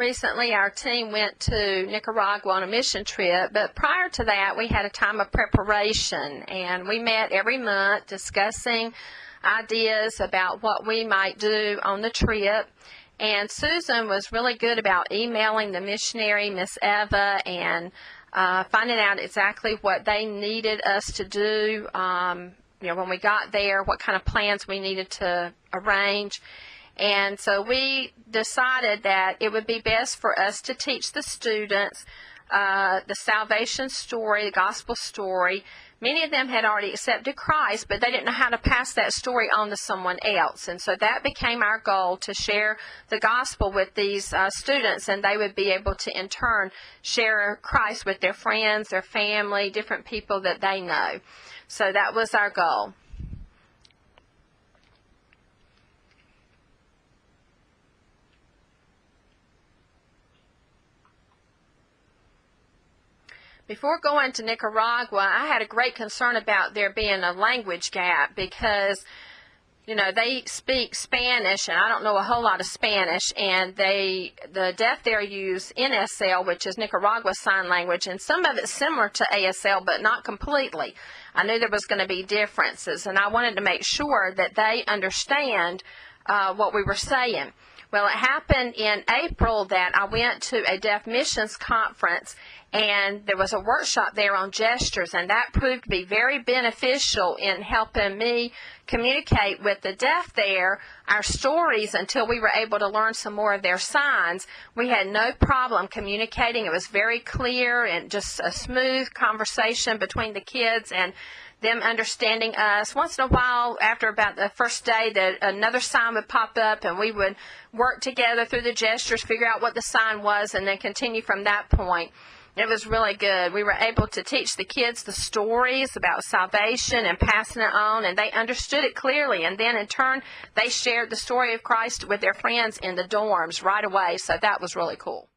Recently, our team went to Nicaragua on a mission trip, but prior to that, we had a time of preparation, and we met every month discussing ideas about what we might do on the trip. And Susan was really good about emailing the missionary, Miss Eva, and finding out exactly what they needed us to do, when we got there, what kind of plans we needed to arrange. And so we decided that it would be best for us to teach the students the salvation story, the gospel story. Many of them had already accepted Christ, but they didn't know how to pass that story on to someone else. And so that became our goal, to share the gospel with these students, and they would be able to, in turn, share Christ with their friends, their family, different people that they know. So that was our goal. Before going to Nicaragua, I had a great concern about there being a language gap because, they speak Spanish, and I don't know a whole lot of Spanish, and the deaf there use NSL, which is Nicaragua Sign Language, and some of it's similar to ASL, but not completely. I knew there was going to be differences, and I wanted to make sure that they understand what we were saying. Well, it happened in April that I went to a deaf missions conference, and there was a workshop there on gestures, and that proved to be very beneficial in helping me communicate with the deaf there our stories until we were able to learn some more of their signs. We had no problem communicating. It was very clear and just a smooth conversation between the kids and them understanding us. Once in a while, after about the first day, another sign would pop up, and we would work together through the gestures, figure out what the sign was, and then continue from that point. It was really good. We were able to teach the kids the stories about salvation and passing it on, and they understood it clearly. And then, in turn, they shared the story of Christ with their friends in the dorms right away, so that was really cool.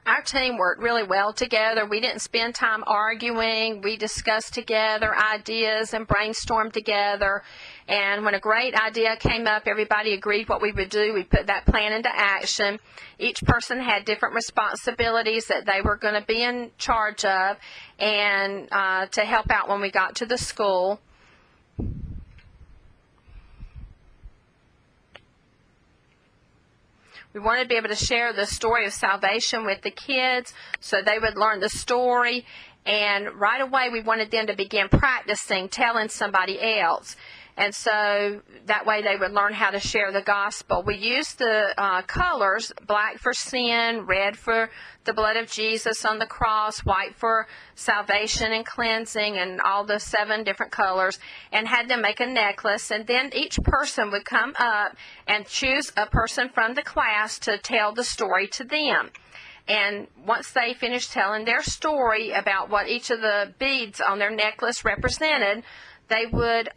Our team worked really well together. We didn't spend time arguing. We discussed together ideas and brainstormed together. And when a great idea came up, everybody agreed what we would do. We put that plan into action. Each person had different responsibilities that they were going to be in charge of, and to help out when we got to the school. We wanted to be able to share the story of salvation with the kids so they would learn the story. And right away we wanted them to begin practicing telling somebody else. And so that way they would learn how to share the gospel. We used the colors, black for sin, red for the blood of Jesus on the cross, white for salvation and cleansing, and all the 7 different colors, and had them make a necklace. And then each person would come up and choose a person from the class to tell the story to them. And once they finished telling their story about what each of the beads on their necklace represented, they would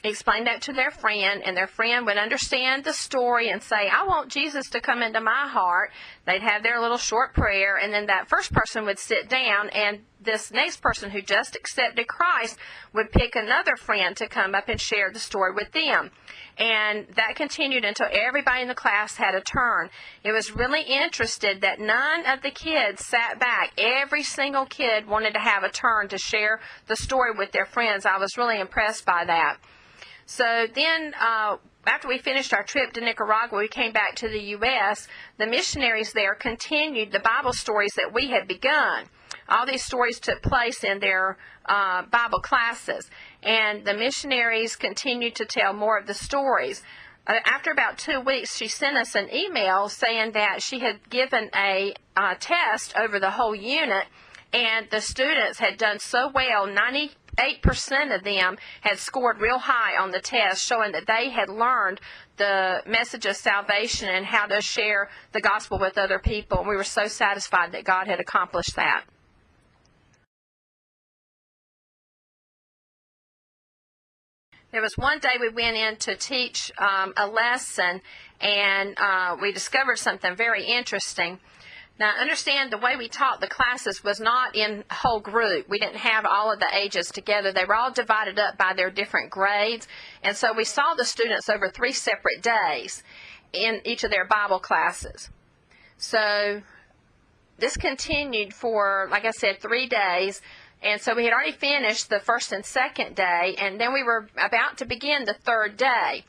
explain that to their friend, and their friend would understand the story and say, I want Jesus to come into my heart. They'd have their little short prayer, and then that first person would sit down, and this next person who just accepted Christ would pick another friend to come up and share the story with them. And that continued until everybody in the class had a turn. It was really interesting that none of the kids sat back. Every single kid wanted to have a turn to share the story with their friends. I was really impressed by that. So then, after we finished our trip to Nicaragua, we came back to the U.S. The missionaries there continued the Bible stories that we had begun. All these stories took place in their Bible classes, and the missionaries continued to tell more of the stories. After about 2 weeks, she sent us an email saying that she had given a test over the whole unit, and the students had done so well. 98% of them had scored real high on the test, showing that they had learned the message of salvation and how to share the gospel with other people. And we were so satisfied that God had accomplished that. There was one day we went in to teach a lesson, and we discovered something very interesting. Now, understand the way we taught the classes was not in whole group. We didn't have all of the ages together. They were all divided up by their different grades. And so we saw the students over 3 separate days in each of their Bible classes. So this continued for, like I said, 3 days. And so we had already finished the first and second day, and then we were about to begin the third day.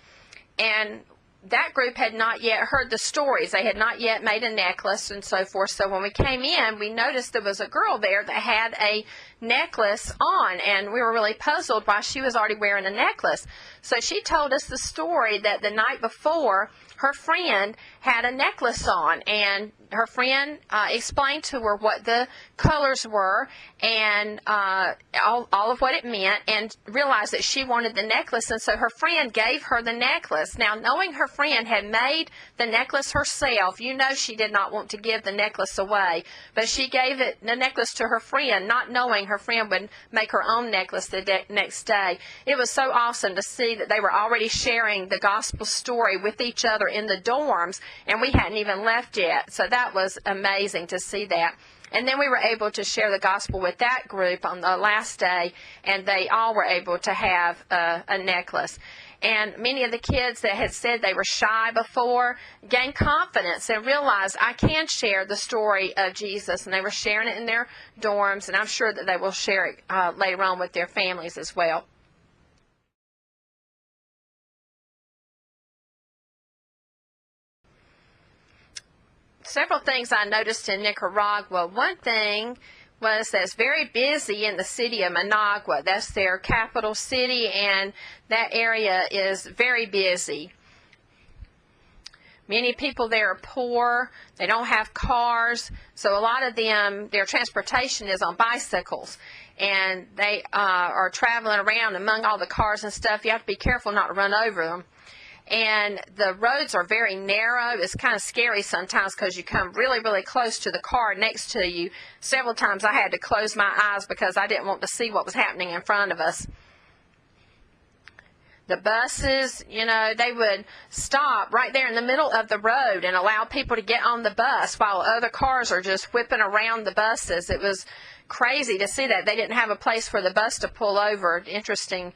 And that group had not yet heard the stories. They had not yet made a necklace and so forth. So when we came in, we noticed there was a girl there that had a necklace on, and we were really puzzled why she was already wearing a necklace. So she told us the story that the night before, her friend had a necklace on, and her friend explained to her what the colors were and all of what it meant, and realized that she wanted the necklace, and so her friend gave her the necklace. Now, knowing her friend had made the necklace herself, you know she did not want to give the necklace away, but she gave the necklace to her friend, not knowing her friend would make her own necklace the next day. It was so awesome to see that they were already sharing the gospel story with each other in the dorms, and we hadn't even left yet. So that was amazing to see that. And then we were able to share the gospel with that group on the last day, and they all were able to have a necklace. And many of the kids that had said they were shy before gained confidence and realized, I can share the story of Jesus. And they were sharing it in their dorms, and I'm sure that they will share it later on with their families as well. Several things I noticed in Nicaragua. One thing was that it's very busy in the city of Managua. That's their capital city, and that area is very busy. Many people there are poor. They don't have cars, so a lot of them, their transportation is on bicycles, and they are traveling around among all the cars and stuff. You have to be careful not to run over them. And the roads are very narrow. It's kind of scary sometimes because you come really, really close to the car next to you. Several times I had to close my eyes because I didn't want to see what was happening in front of us. The buses, you know, they would stop right there in the middle of the road and allow people to get on the bus while other cars are just whipping around the buses. It was crazy to see that. They didn't have a place for the bus to pull over. Interesting.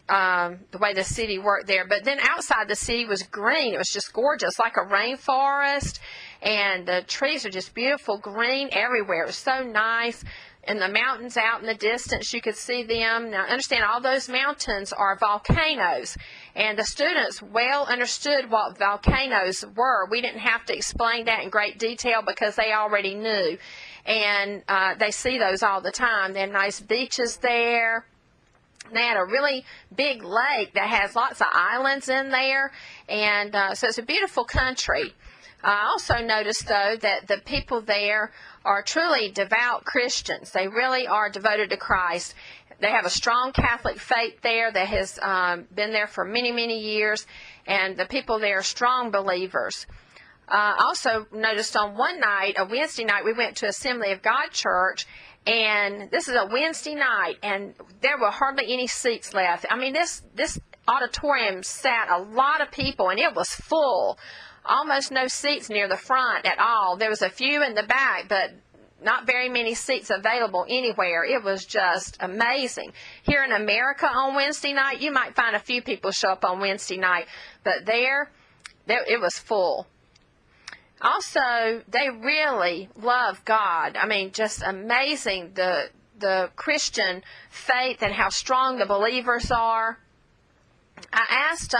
The way the city worked there. But then outside the city was green. It was just gorgeous, like a rainforest, and the trees are just beautiful green everywhere. It was so nice. And the mountains out in the distance, you could see them. Now, understand, all those mountains are volcanoes, and the students well understood what volcanoes were. We didn't have to explain that in great detail because they already knew. And they see those all the time. There are nice beaches there. They had a really big lake that has lots of islands in there, and so it's a beautiful country. I also noticed, though, that the people there are truly devout Christians. They really are devoted to Christ. They have a strong Catholic faith there that has been there for many, many years, and the people there are strong believers. Also noticed on one night, a Wednesday night, we went to Assembly of God Church, and this is a Wednesday night, and there were hardly any seats left. I mean, this auditorium sat a lot of people, and it was full. Almost no seats near the front at all. There was a few in the back, but not very many seats available anywhere. It was just amazing. Here in America on Wednesday night, you might find a few people show up on Wednesday night, but there it was full. Also, they really love God. I mean, just amazing, the Christian faith and how strong the believers are. I asked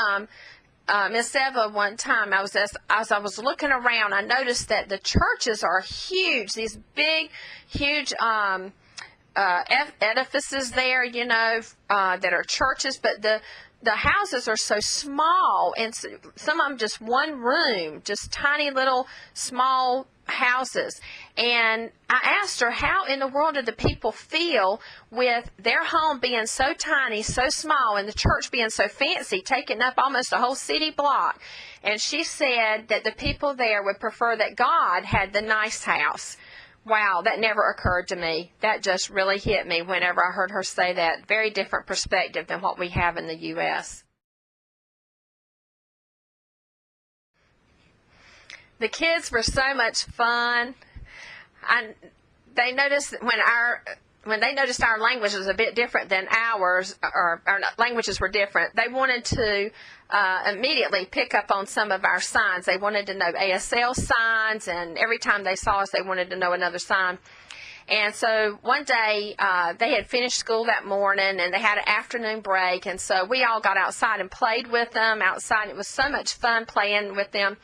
Miss Eva one time, as I was looking around, I noticed that the churches are huge, these big, huge edifices there, you know, that are churches, but the houses are so small, and some of them just one room, just tiny little small houses. And I asked her, how in the world do the people feel with their home being so tiny, so small, and the church being so fancy, taking up almost a whole city block? And she said that the people there would prefer that God had the nice house. Wow, that never occurred to me. That just really hit me whenever I heard her say that. Very different perspective than what we have in the U.S. The kids were so much fun. they noticed when they noticed our language was a bit different than ours, or our languages were different, they wanted to immediately pick up on some of our signs. They wanted to know ASL signs, and every time they saw us, they wanted to know another sign. And so one day, they had finished school that morning, and they had an afternoon break, and so we all got outside and played with them outside. It was so much fun playing with them.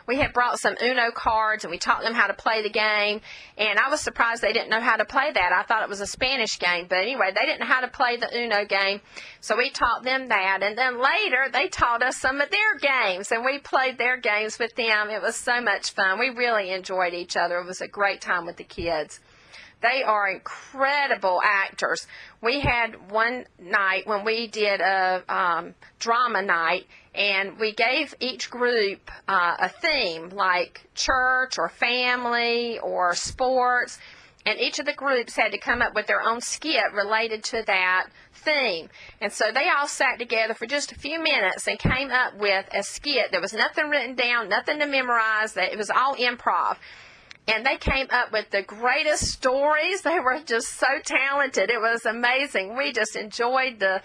We had brought some Uno cards, and we taught them how to play the game, and I was surprised they didn't know how to play that. I thought it was a Spanish game, but anyway, they didn't know how to play the Uno game, so we taught them that, and then later, they taught us some of their games, and we played their games with them. It was so much fun. We really enjoyed each other. It was a great time with the kids. They are incredible actors. We had one night when we did a drama night, and we gave each group a theme, like church or family or sports, and each of the groups had to come up with their own skit related to that theme. And so they all sat together for just a few minutes and came up with a skit. There was nothing written down, nothing to memorize. It was all improv. And they came up with the greatest stories. They were just so talented. It was amazing. We just enjoyed the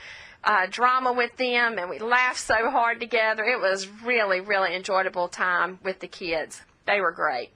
drama with them, and we laughed so hard together. It was really, really enjoyable time with the kids. They were great.